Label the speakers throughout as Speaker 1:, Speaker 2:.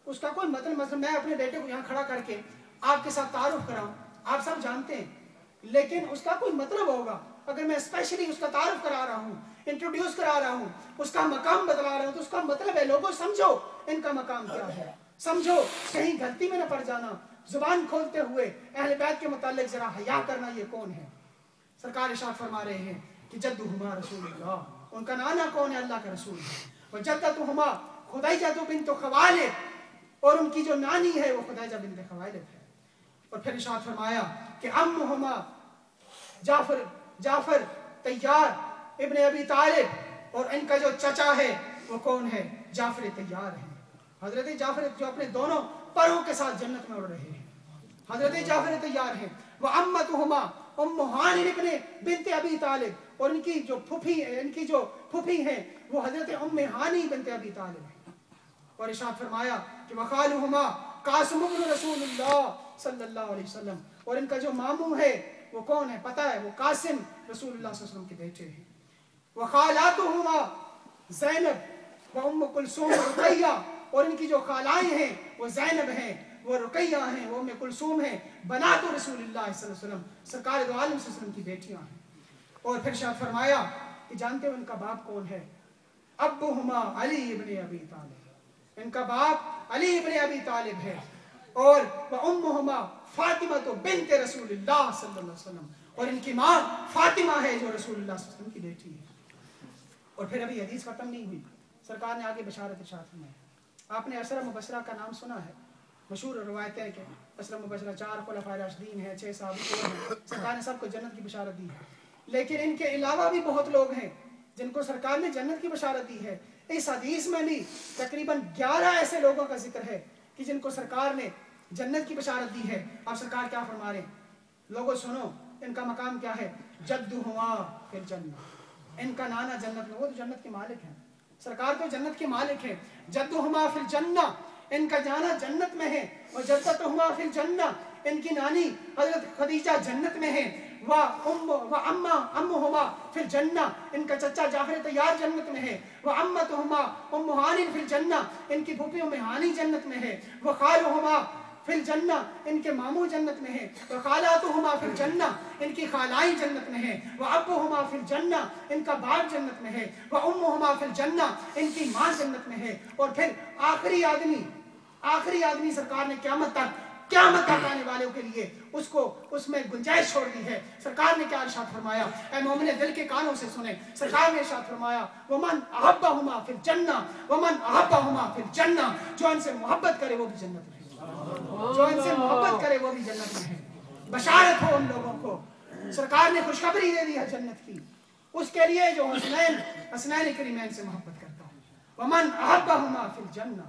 Speaker 1: اس کا کوئی مطلب مثلا میں اپنے بیٹے کو یہاں کھڑا کر کے آپ کے ساتھ تعارف کراؤں، آپ سب جانتے ہیں، لیکن اس کا کوئی مطلب ہوگا. اگر میں اسپیشلی اس کا تعارف کرا رہا ہوں، انٹروڈیوس کرا رہا ہوں، اس کا مقام بتلا رہا ہوں، تو اس کا مطلب ہے لوگوں سمجھو ان کا مقام کیا ہے، سمجھو کہیں غلطی میں نہ پڑ جانا. زبان کھولتے ہوئے اہل بیت کے متعلق ذرا حیا کرنا، یہ کون ہے؟ سرکار ارشاد فرما رہے ہیں کہ جدہما رسول اللہ، ان کا نانا کون ہے؟ اللہ کا رسول ہے. وجدتہما خدیجہ بنت خویلد، اور ان کی جو نانی ہے وہ خدیجہ بنت خویلد ہے. اور پھر ارشاد فرمایا کہ امہما جعفر طیار ابن ابی طالب، اور ان کا جو چچا ہے وہ کون ہے؟ جعفر طیار ہے. حضرت جعفر جو اپنے دونوں پروں کے ساتھ جنت میں اڑ رہے ہیں، حضرت جعفر طیار ہیں. وہ امتہما ام ہانی ابن بنت ابی طالب، اور ان کی جو پھوپھی ہیں وہ حضرت ام ہانی بنت ابی طالب ہیں. اور ارشاد فرمایا کہ وخالہما قاسم ابن رسول اللہ صلی اللہ علیہ وسلم، اور ان کا جو ماموں ہے وہ کون ہے؟ پتہ ہے، وہ قاسم رسول اللہ صلی اللہ علیہ وسلم کے بیٹے ہیں. وخالاتہما زینب و ام کلثوم رقیہ، اور ان کی جو خالائیں ہیں وہ زینب ہیں، وہ رقیہ ہیں، وہ ام کلثوم ہیں، بنات رسول اللہ صلی اللہ علیہ وسلم، سرکار دو عالم صلی اللہ علیہ وسلم کی بیٹیاں ہیں. اور پھر شاید فرمایا کہ جانتے ہو ان کا باپ کون ہے؟ ابوہما علی ابن ابی طالب، ان کا باپ علی ابن ابی طالب ہے. اور وامہما فاطمہ بنت رسول اللہ صلی اللہ علیہ وسلم، اور ان کی ماں فاطمہ ہے جو رسول اللہ صلی اللہ علیہ وسلم کی بیٹی ہے. اور پھر ابھی حدیث ختم نہیں ہوئی، سرکار نے آگے بشارت ارشاد فرمایا. آپ نے عشرہ مبشرہ کا نام سنا ہے، مشہور روایت ہے کہ عشرہ مبشرہ 4 خلفائے راشدین ہیں، 6 صحابہ ہیں، سرکار نے سب کو جنت کی بشارت دی ہے. لیکن ان کے علاوہ بھی بہت لوگ ہیں جن کو سرکار نے جنت کی بشارت دی ہے. اس حدیث میں بھی تقریباً 11 ایسے لوگوں کا ذکر ہے کہ جن کو سرکار نے جنت کی بشارت دی ہے. اب سرکار کیا فرما رہے ہیں؟ لوگوں سنو، ان کا مقام کیا ہے؟ جدہما فی الجنہ، ان کا نانا جنت میں، وہ تو جنت کے مالک ہیں، سرکار تو جنت کے مالک ہیں. جدہما فی الجنہ، ان کا نانا جنت میں ہے. اور جدتہما فی الجنہ، ان کی نانی حضرت خدیجہ جنت میں ہے. امہما فی الجنہ، ان کا چچا جعفر طیار جنت میں ہے. وامتہما ام ہانی فی الجنہ، ان کی پھوپھی ام ہانی جنت میں ہے. وخالہما فی الجنہ، ان کے ماموں جنت میں ہیں. وخالاتہما فی الجنہ، ان کی خالائیں جنت میں ہیں. وابوہما فی الجنہ، ان کا باپ جنت میں ہے. وامہما فی الجنہ، ان کی ماں جنت میں ہے. اور پھر آخری آدمی سرکار نے قیامت تک آنے والوں کے لیے اس میں گنجائش چھوڑ دی ہے. سرکار نے کیا ارشاد فرمایا؟ اے مومن دل کے کانوں سے سنیں. سرکار نے ارشاد فرمایا ومن احبہما فی الجنہ ومن احبہما فی الجنہ، جو ان سے محبت کرے وہ بھی جنت میں ہے، جو ان سے محبت کرے وہ بھی جنت میں ہے. بشارت ہو ان لوگوں کو، سرکار نے خوشخبری دے دی ہے جنت کی اس کے لیے جو حسنین کریمین سے محبت کرتا ہے. ومن احبہما فی الجنہ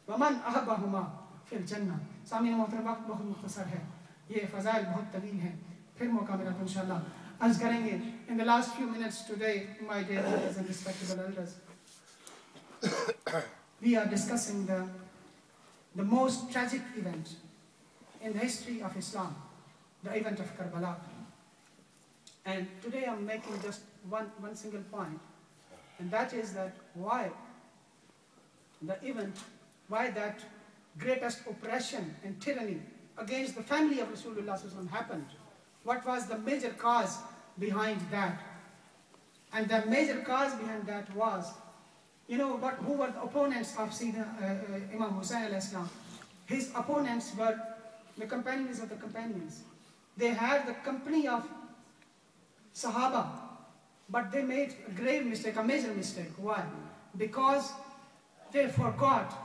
Speaker 1: ومن احبہما فی الجنہ. سامعین محترم، وقت بہت مختصر ہے، یہ فضائل بہت طویل ہیں، پھر موقع ملا تو انشاءاللہ عرض کریں گے. In the last few minutes today, my dear brothers and respectable elders, we are discussing the most tragic event in the history of Islam, the event of Karbala. And today I'm making just one single point, and that is that why that greatest oppression and tyranny against the family of Rasulullah SAW happened. What was the major cause behind that? And the major cause behind that was, who were the opponents of Imam Hussain alayhi salam? His opponents were the companions of the companions. They had the company of Sahaba, but they made a grave mistake, a major mistake. Why? Because they forgot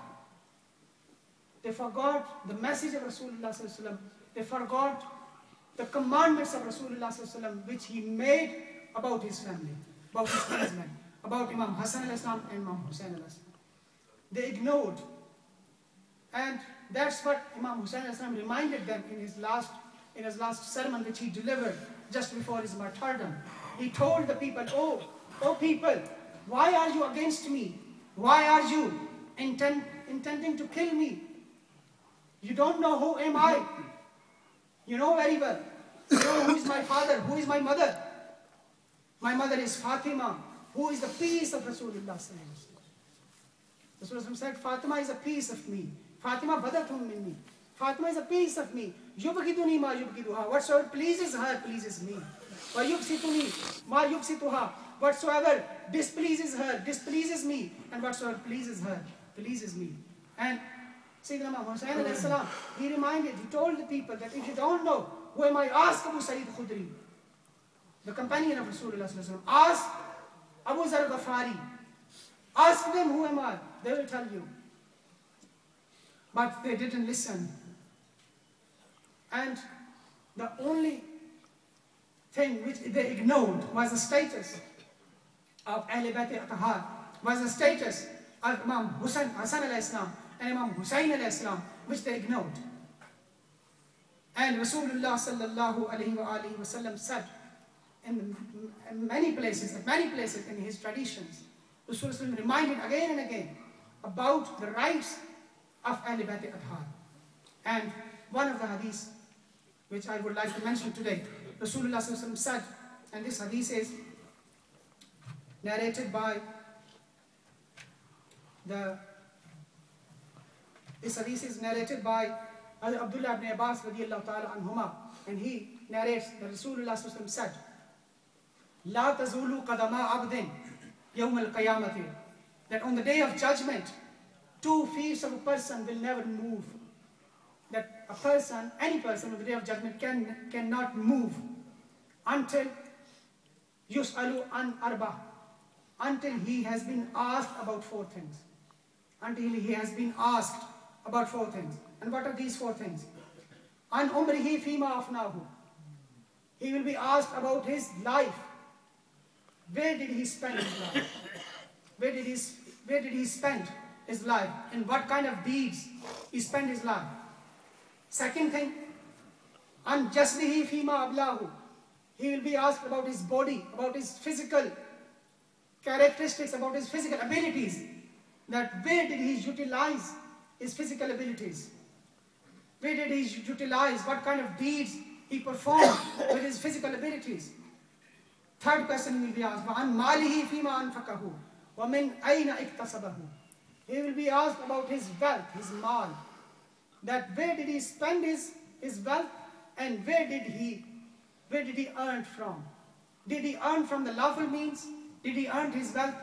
Speaker 1: the message of Rasulullah sallallahu alaihi wasallam. They forgot the commandments of Rasulullah sallallahu alaihi wasallam, which he made about his family, about his kinsmen, about Imam Hassan alayhi salam and Imam Hussain alayhi salam. They ignored, and that's what Imam Hussain alayhi salam reminded them in his last sermon, which he delivered just before his martyrdom. He told the people, "Oh people, why are you against me? Why are you intending to kill me? You don't know who am I. You know very well. You know who is my father, who is my mother. My mother is Fatima, who is the piece of Rasulullah sallallahu alaihi wasallam. Rasulullah said, Fatima is a piece of me. Fatima badatun minni. Fatima is a piece of me. Yubghiduni ma yubghiduha. Whatsoever pleases her pleases me. Wa yubsituni ma yubsituha. Whatsoever displeases her displeases me. And whatsoever pleases her pleases me. And Sayyidina Imam Hussain alayhi salam, he told the people that if you don't know who am I, ask Abu Sa'id Khudri, the companion of Rasulullah sallallahu alaihi wasallam. Ask Abu Zar Ghafari. Ask them who am I. They will tell you. But they didn't listen. And the only thing which they ignored was the status of Ahl Bayt al-Tahar, was the status of Imam Hassan alayhi salam and Imam Hussain alayhi salam, which they ignored. And Rasulullah sallallahu alayhi wa sallam said in many places in his traditions, Rasulullah reminded again and again about the rights of Ahl Bayt al-Tahar. And one of the hadiths which I would like to mention today, Rasulullah sallallahu alaihi wasallam said, and this hadith is narrated by Abdullah ibn Abbas radiyallahu ta'ala anhuma, and he narrates that Rasulullah sallallahu alaihi wasallam said, La tazulu qadama abdin yawm al-qiyamati, that on the day of judgment 2 feet of a person will never move. That a person, any person on the day of judgment cannot move until yus'alu an arba, until he has been asked about 4 things. Until he has been asked about 4 things. And what are these 4 things? An umrihi fima afnahu. He will be asked about his life. Where did he spend his life? Where did he spend his life? And what kind of deeds he spent his life? Second thing, an jasdihi fima ablahu. He will be asked about his body, about his physical characteristics, about his physical abilities. That where did he utilize his physical abilities? Where did he utilize, what kind of deeds he performed with his physical abilities? Third question he will be asked, وَعَنْ مَالِهِ فِيمَا أَنْفَقَهُ وَمِنْ أَيْنَ اِكْتَسَبَهُ. He will be asked about his wealth, his mal. That where did he spend his wealth, and where did he earn from? Did he earn from the lawful means? Did he earn his wealth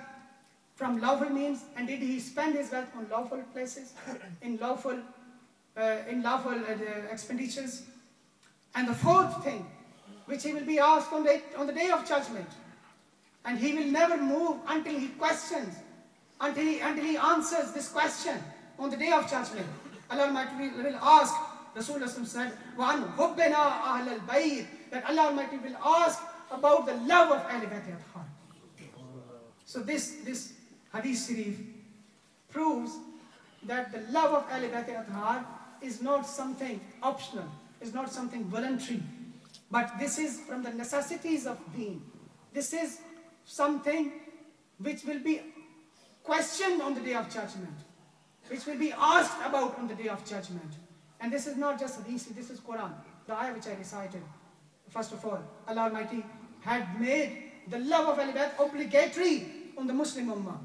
Speaker 1: from lawful means? And did he spend his wealth on lawful places, in lawful expenditures? And the 4th thing, which he will be asked on the day of judgment, and he will never move until he questions, until he answers this question on the day of judgment. Allah Almighty will ask, Rasulullah said, وَعَنْ حُبِّنَا أَهْلَ الْبَيْتِ, that Allah Almighty will ask about the love of Ahl Bayt al-Tahar. So this hadith sharif proves that the love of Ahl Bayt al-Tahar is not something optional, is not something voluntary, but this is from the necessities of being. This is something which will be questioned on the day of judgment, which will be asked about on the day of judgment. And this is not just hadith, this is Quran, the ayah which I recited. First of all, Allah Almighty had made the love of Ahl Bayt obligatory on the Muslim Ummah,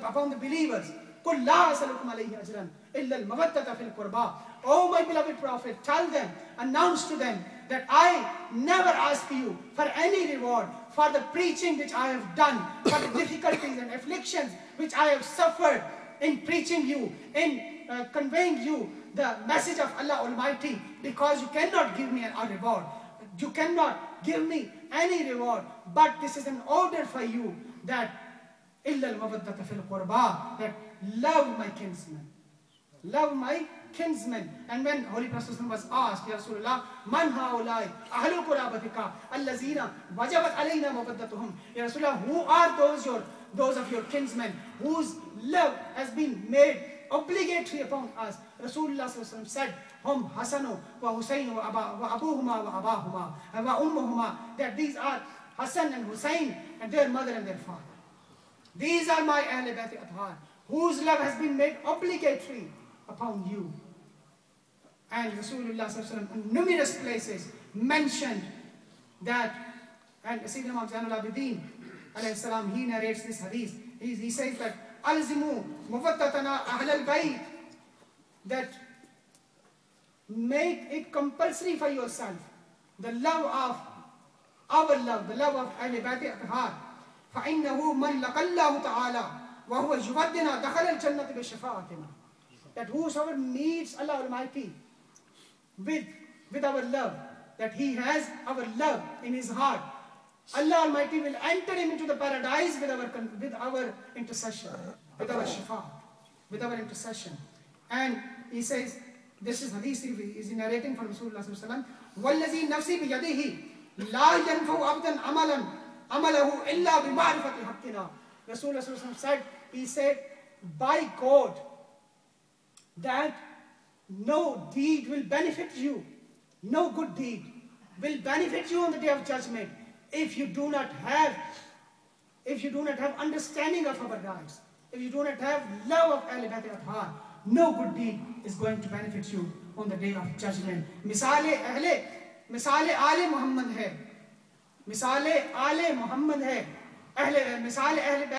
Speaker 1: upon the believers. قُلْ لَا أَسْأَلُكُمْ عَلَيْهِ أَجْرًا إِلَّا الْمَوَدَّةَ فِي الْقُرْبَى. Oh my beloved Prophet, tell them, announce to them that I never ask you for any reward for the preaching which I have done, for the difficulties and afflictions which I have suffered in preaching you, in conveying you the message of Allah Almighty, because you cannot give me a reward. You cannot give me any reward, but this is an order for you that إِلَّا الْمَوَدَّةَ فِي الْقُرْبَى, that love my kinsmen. Love my kinsmen. And when Holy Prophet was asked, Ya Rasulullah, Man haulai ahlul qurabatika allazina wajabat alayna mawaddatuhum. Ya Rasulullah, who are those of your kinsmen whose love has been made obligatory upon us? Rasulullah said, Hum Hasanu wa Husayn wa abuhuma wa abahuma wa ummuhuma, that these are Hassan and Hussein and their mother and their father. These are my Ahl Bayt al-Tahar, whose love has been made obligatory upon you. And Rasulullah in numerous places mentioned that, and Sayyidina Imam Zainul Abidin alayhi salam, he narrates this hadith. He says that Alzimu mufattatana ahl al-bayt that make it compulsory for yourself, the love of our love, the love of Ahl Bayt Athhar. فَإِنَّهُ مَنْ لَقَى اللَّهُ تَعَالَى وَهُوَ يُوَدِّنَا دَخَلَ الْجَنَّةِ بِشَفَاعَتِنَا. That whosoever meets Allah Almighty with our love, that he has our love in his heart, Allah Almighty will enter him into the paradise with our intercession, with our shafaat, with our intercession. And he says, this is hadith, he is narrating from Rasulullah sallallahu alaihi wasallam, وَالَّذِي نَفْسِي بِيَدِهِ لَا يَنْفَعُ عَبْدًا عَمَلَهُ إِلَّا بِمَعْرِفَةِ حَقِّنَا. Rasulullah sallallahu alaihi wasallam he said, by God, that no deed will benefit you, no good deed will benefit you on the day of judgment if you do not have understanding of our rights, if you do not have love of Ahl Bayt Athhar. No good deed is going to benefit you on the day of judgment. مثال آل محمد ہے, مثال آل محمد ہے, مثال اہل